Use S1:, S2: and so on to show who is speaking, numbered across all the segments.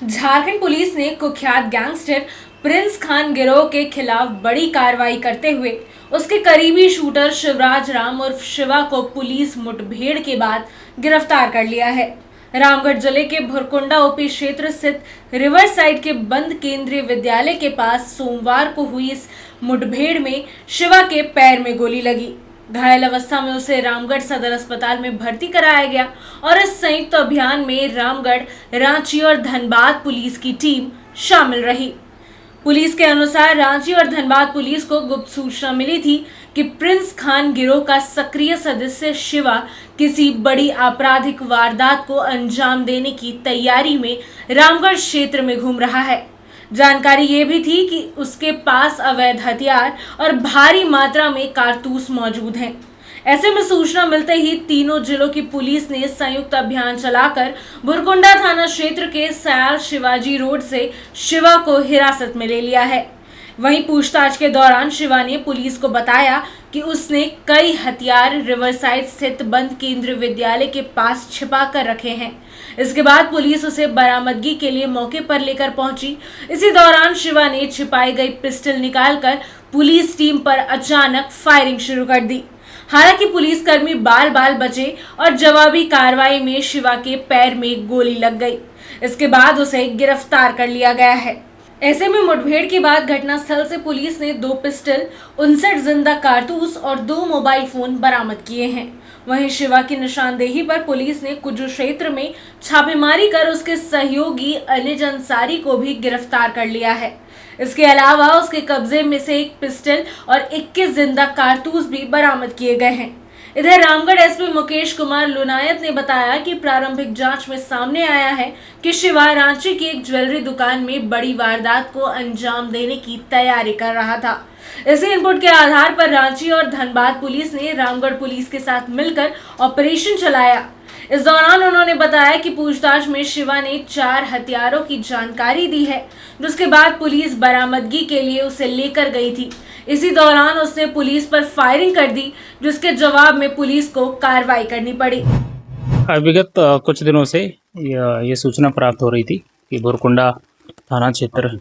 S1: Jharkhand police ने कुख्यात gangster Prince Khan गिरोह के खिलाफ बड़ी कार्रवाई करते हुए उसके करीबी शूटर शिवराज राम उर्फ शिवा को पुलिस मुठभेड़ के बाद गिरफ्तार कर लिया है। रामगढ़ जिले के भुरकुंडा ओपी क्षेत्र स्थित रिवर साइड के बंद केंद्रीय विद्यालय के पास सोमवार को हुई इस मुठभेड़ में शिवा के पैर में गोली लगी। घायल अवस्था में उसे रामगढ़ सदर अस्पताल में भर्ती कराया गया और इस संयुक्त अभियान में रामगढ़, रांची और धनबाद पुलिस की टीम शामिल रही। पुलिस के अनुसार रांची और धनबाद पुलिस को गुप्त सूचना मिली थी कि प्रिंस खान गिरोह का सक्रिय सदस्य शिवा किसी बड़ी आपराधिक वारदात को अंजाम देने की तैयारी में रामगढ़ क्षेत्र में घूम रहा है। जानकारी ये भी थी कि उसके पास अवैध हथियार और भारी मात्रा में कारतूस मौजूद हैं। ऐसे में सूचना मिलते ही तीनों जिलों की पुलिस ने संयुक्त अभियान चलाकर भुरकुंडा थाना क्षेत्र के सयाल शिवाजी रोड से शिवा को हिरासत में ले लिया है। वहीं पूछताछ के दौरान शिवा ने पुलिस को बताया कि उसने कई हथियार रिवरसाइड स्थित बंद केंद्रीय विद्यालय के पास छिपा कर रखे हैं। इसके बाद पुलिस उसे बरामदगी के लिए मौके पर लेकर पहुंची। इसी दौरान शिवा ने छिपाई गई पिस्टल निकालकर पुलिस टीम पर अचानक फायरिंग शुरू कर दी। हालांकि पुलिसकर्मी बाल बाल बचे और जवाबी कार्रवाई में शिवा के पैर में गोली लग गई। इसके बाद उसे गिरफ्तार कर लिया गया है। ऐसे में मुठभेड़ के बाद घटनास्थल से पुलिस ने 2 पिस्टल, 59 जिंदा कारतूस और 2 मोबाइल फोन बरामद किए हैं। वहीं शिवा की निशानदेही पर पुलिस ने कुजू क्षेत्र में छापेमारी कर उसके सहयोगी अनिज अंसारी को भी गिरफ्तार कर लिया है। इसके अलावा उसके कब्जे में से 1 पिस्टल और 21 जिंदा कारतूस भी बरामद किए गए हैं। इधर रामगढ़ एसपी मुकेश कुमार लुनायत ने बताया कि प्रारंभिक जांच में सामने आया है कि शिवा रांची की एक ज्वेलरी दुकान में बड़ी वारदात को अंजाम देने की तैयारी कर रहा था। इसी इनपुट के आधार पर रांची और धनबाद पुलिस ने रामगढ़ पुलिस के साथ मिलकर ऑपरेशन चलाया। इस दौरान उन्होंने बताया कि पूछताछ में शिवा ने 4 हथियारों की जानकारी दी है, जिसके बाद पुलिस बरामदगी के लिए उसे लेकर गई थी। इसी दौरान उसने पुलिस पर फायरिंग कर दी, जिसके जवाब में पुलिस को कार्रवाई करनी पड़ी।
S2: विगत कुछ दिनों से ये सूचना प्राप्त हो रही थी कि भुरकुंडा थाना क्षेत्र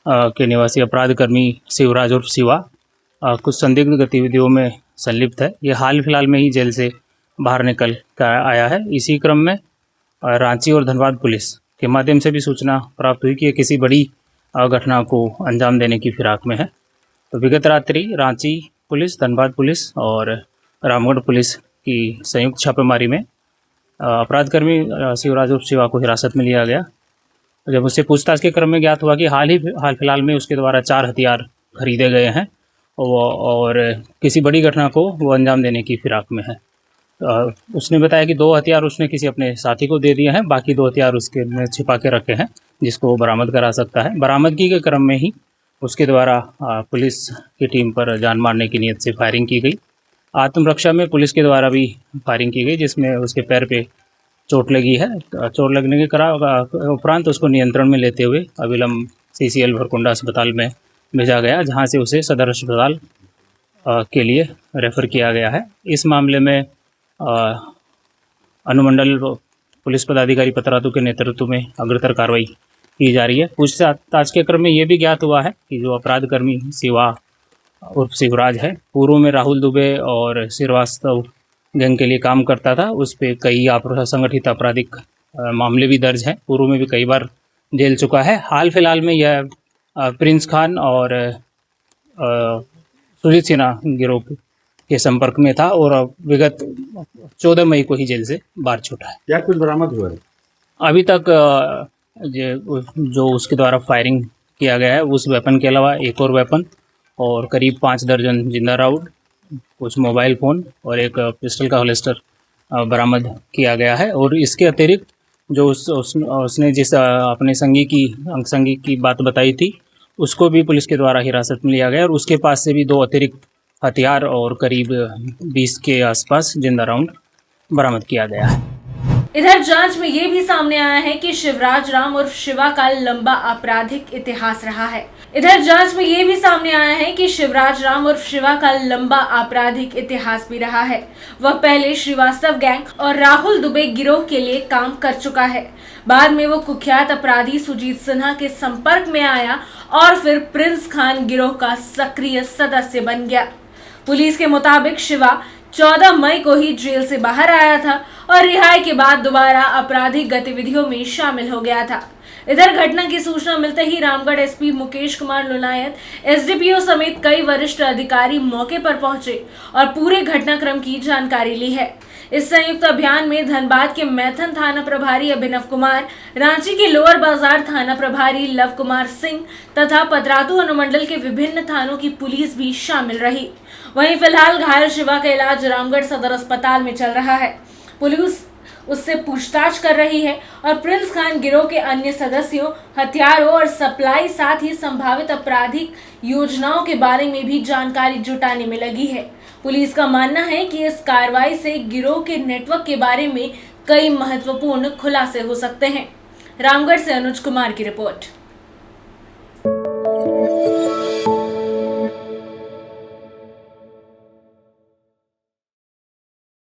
S2: के निवासी अपराध कर्मी शिवराज उर्फ शिवा कुछ संदिग्ध गतिविधियों में संलिप्त है। ये हाल फिलहाल में ही जेल से बाहर निकल कर आया है। इसी क्रम में रांची और धनबाद पुलिस के माध्यम से भी सूचना प्राप्त हुई कि ये किसी बड़ी घटना को अंजाम देने की फिराक में है। तो विगत रात्रि रांची पुलिस, धनबाद पुलिस और रामगढ़ पुलिस की संयुक्त छापेमारी में अपराधकर्मी शिवराज उर्फ शिवा को हिरासत में लिया गया। जब उससे पूछताछ के क्रम में ज्ञात हुआ कि हाल फिलहाल में उसके द्वारा 4 हथियार खरीदे गए हैं और किसी बड़ी घटना को वो अंजाम देने की फिराक में है। उसने बताया कि 2 हथियार उसने किसी अपने साथी को दे दिए हैं, बाकी 2 हथियार उसके में छिपा के रखे हैं, जिसको वो बरामद करा सकता है। बरामदगी के क्रम में ही उसके द्वारा पुलिस की टीम पर जान मारने की नीयत से फायरिंग की गई। आत्मरक्षा में पुलिस के द्वारा भी फायरिंग की गई, जिसमें उसके पैर पे चोट लगी है। चोट लगने के उपरांत उसको नियंत्रण में लेते हुए अविलंब CCL भुरकुंडा अस्पताल में भेजा गया, जहां से उसे सदर अस्पताल के लिए रेफ़र किया गया है। इस मामले में अनुमंडल पुलिस पदाधिकारी पतरातू के नेतृत्व में अग्रतर कार्रवाई की जा रही है। पूछताछ के क्रम में ये भी ज्ञात हुआ है कि जो अपराधकर्मी शिवा उर्फ शिवराज है, पूर्व में राहुल दुबे और श्रीवास्तव गैंग के लिए काम करता था। उस पर कई संगठित आपराधिक मामले भी दर्ज हैं। पूर्व में भी कई बार जेल चुका है। हाल फिलहाल में यह प्रिंस खान और सुजीत सिन्हा गिरोह के संपर्क में था और विगत 14 मई को ही जेल से बाहर छूटा है।
S3: क्या कुछ बरामद हुआ है?
S2: अभी तक जो उसके द्वारा फायरिंग किया गया है, उस वेपन के अलावा एक और वेपन और करीब 5 दर्जन जिंदा राउंड, कुछ मोबाइल फ़ोन और एक पिस्टल का होल्स्टर बरामद किया गया है। और इसके अतिरिक्त जो उसने जिस अपने अंगसंगी की बात बताई थी, उसको भी पुलिस के द्वारा हिरासत में लिया गया और उसके पास से भी 2 अतिरिक्त हथियार और करीब 20 के आसपास जिंदा राउंड बरामद किया गया है।
S1: इधर जांच में ये भी सामने आया है कि शिवराज राम उर्फ शिवा का लंबा आपराधिक इतिहास रहा है। भी रहा है। वह पहले श्रीवास्तव गैंग और राहुल दुबे गिरोह के लिए काम कर चुका है। बाद में वो कुख्यात अपराधी सुजीत सिन्हा के संपर्क में आया और फिर प्रिंस खान गिरोह का सक्रिय सदस्य बन गया। पुलिस के मुताबिक शिवा 14 मई को ही जेल से बाहर आया था और रिहाई के बाद दोबारा आपराधिक गतिविधियों में शामिल हो गया था। इधर घटना की सूचना मिलते ही रामगढ़ एसपी मुकेश कुमार लुलायत, एसडीपीओ समेत कई वरिष्ठ अधिकारी मौके पर पहुंचे और पूरे घटनाक्रम की जानकारी ली है। इस संयुक्त अभियान में धनबाद के मैथन थाना प्रभारी अभिनव कुमार, रांची के लोअर बाजार थाना प्रभारी लव कुमार सिंह तथा पतरातू अनुमंडल के विभिन्न थानों की पुलिस भी शामिल रही। वहीं फिलहाल घायल शिवा का इलाज रामगढ़ सदर अस्पताल में चल रहा है। पुलिस उससे पूछताछ कर रही है और प्रिंस खान गिरोह के अन्य सदस्यों, हथियारों और सप्लाई साथ ही संभावित आपराधिक योजनाओं के बारे में भी जानकारी जुटाने में लगी है। पुलिस का मानना है कि इस कार्रवाई से गिरोह के नेटवर्क के बारे में कई महत्वपूर्ण खुलासे हो सकते हैं। रामगढ़ से अनुज कुमार की रिपोर्ट।